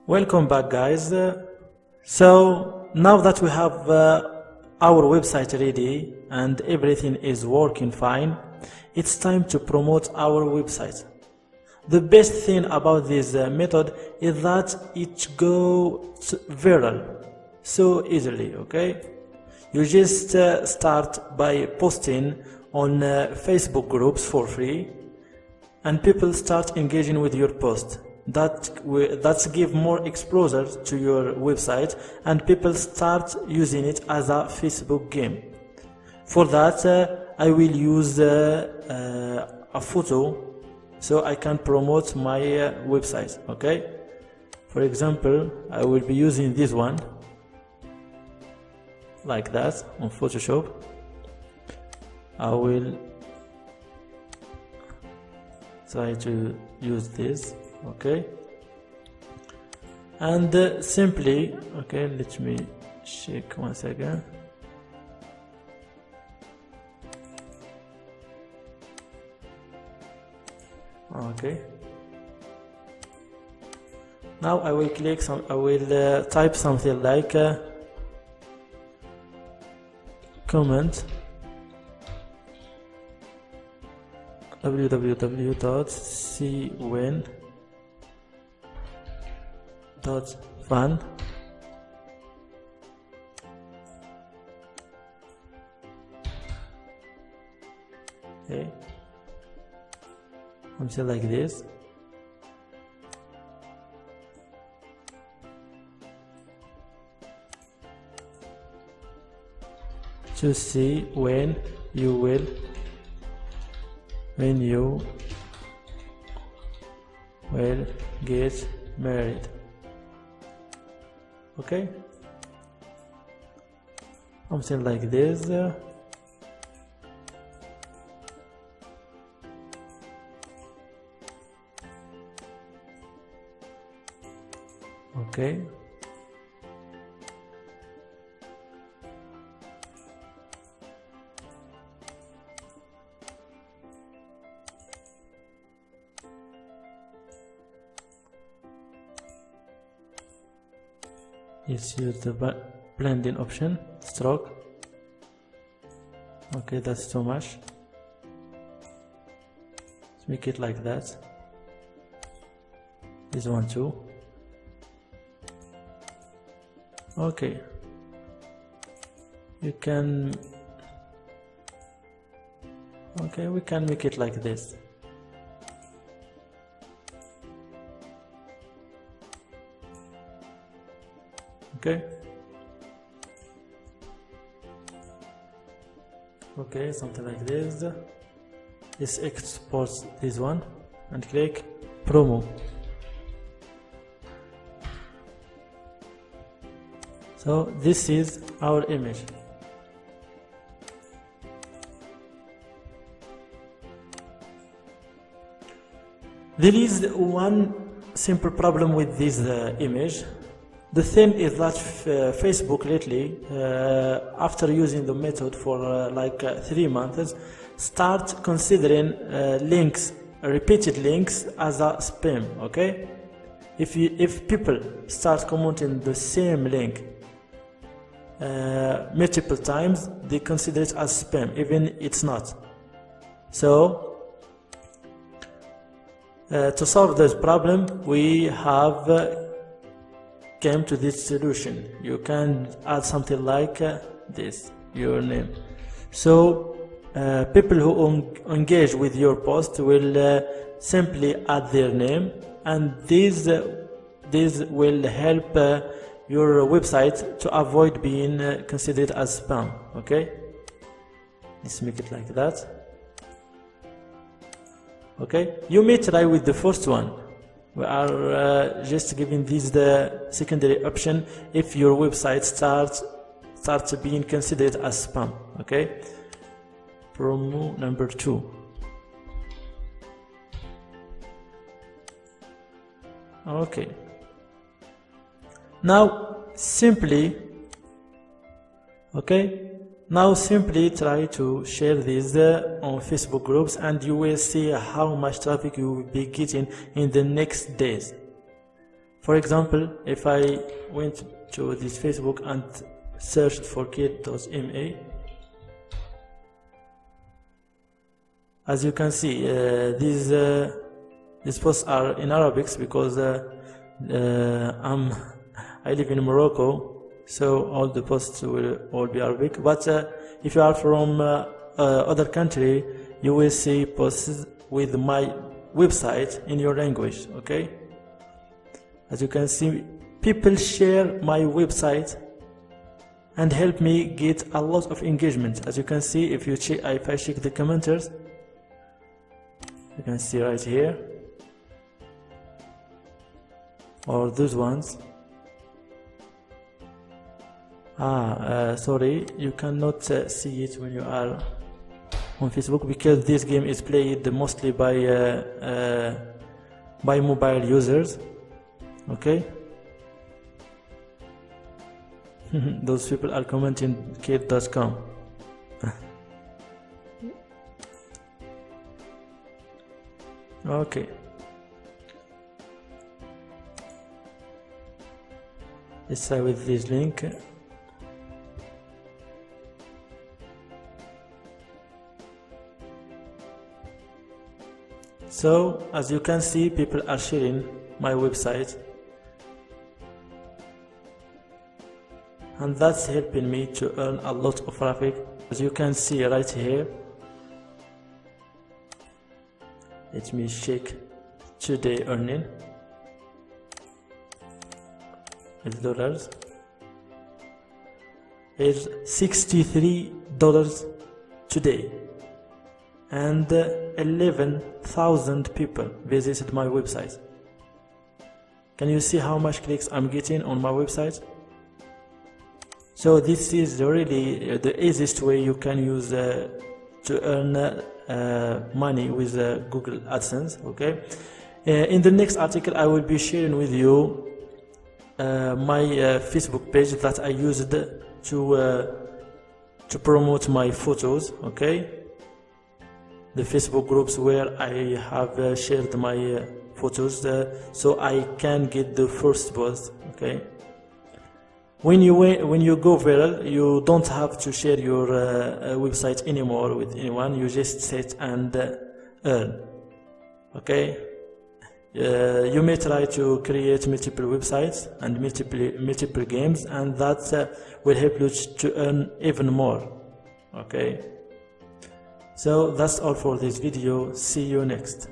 Welcome back, guys. So now that we have our website ready and everything is working fine, it's time to promote our website. The best thing about this method is that it goes viral so easily. Okay, you just start by posting on Facebook groups for free, and people start engaging with your post. That's give more exposure to your website, and people start using it as a Facebook game. For that, I will use a photo so I can promote my website. Okay, for example, I will be using this one like that on Photoshop. I will try to use this. Okay, and simply, okay, let me check once again. Okay, now I will type something like comment www.cwin.fun. Okay, something like this. To see when you will get married. Okay, something like this. Okay, let's use the blending option, stroke. Okay, that's too much. Let's make it like that. This one too. Okay, we can make it like this. Okay, something like this. Let's export this one and click promo. So this is our image. There is one simple problem with this image. The thing is that Facebook lately, after using the method for 3 months, start considering links, repeated links, as a spam. Okay, if people start commenting the same link multiple times, they consider it as spam, even it's not. So to solve this problem, we have came to this solution. You can add something like this, your name. So people who engage with your post will simply add their name, and this will help your website to avoid being considered as spam. Okay, let's make it like that. Okay, you may try with the first one. We are just giving this the secondary option if your website starts being considered as spam. Okay, promo number 2. Okay, now simply try to share this on Facebook groups, and you will see how much traffic you will be getting in the next days. For example, if I went to this Facebook and searched for kid.ma, as you can see, these posts are in Arabic because I live in Morocco, so all the posts will all be Arabic. But if you are from other country, you will see posts with my website in your language. Okay, as you can see, people share my website and help me get a lot of engagement. As you can see, if I check the commenters, you can see right here, or those ones. Sorry, you cannot see it when you are on Facebook because this game is played mostly by mobile users. Okay. Those people are commenting kid.com. Okay, let's start with this link. So as you can see, people are sharing my website, and that's helping me to earn a lot of traffic. As you can see right here, let me check today earning with dollars. It's $63 today, and 11,000 people visited my website. Can you see how much clicks I'm getting on my website? So this is really the easiest way you can use to earn money with Google AdSense. Okay. In the next article, I will be sharing with you my Facebook page that I used to promote my photos. Okay. The Facebook groups where I have shared my photos, so I can get the first post. Okay. When you go viral, you don't have to share your website anymore with anyone. You just sit and earn. Okay. You may try to create multiple websites and multiple games, and that will help you to earn even more. Okay. So that's all for this video. See you next.